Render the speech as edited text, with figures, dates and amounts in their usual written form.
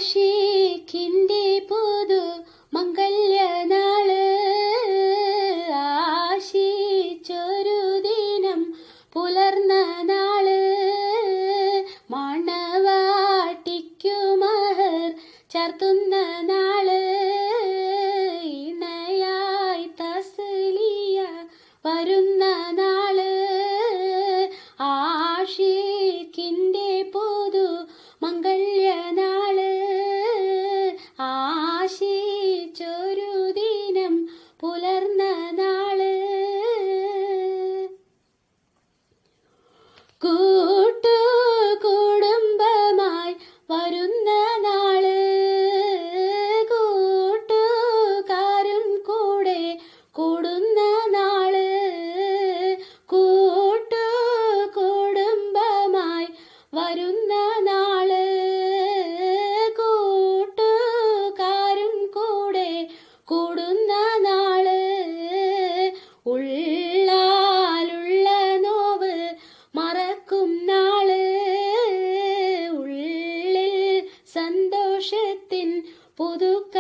ആഷിഖിന്റെ പുതു മംഗല്യനാള് ആശിച്ചൊരു ദിനം പുലർന്ന നാള് മണവാട്ടിക്കു മഹർ ചാർത്തുന്ന നാള് ഇണയായി തസ്ലിയ വരുന്ന നാള് ആഷിഖിന്റെ പുതു മംഗല്യനാള് ആശിച്ചൊരു ദിനം പുലർന്ന നാള് കൂട്ടുകുടുംബമായി വരുന്ന നാള് കൂട്ടുകാരും കൂടെ കൂടുന്ന നാള് കൂട്ടുകുടുംബമായി വരുന്ന നാള് കൂട്ടുകാരും കൂടെ കൂടുന്ന നാള് ഉള്ളാലുള്ള നോവ് മറക്കും നാള് ഉള്ളിൽ സന്തോഷത്തിൻ പുതുക്ക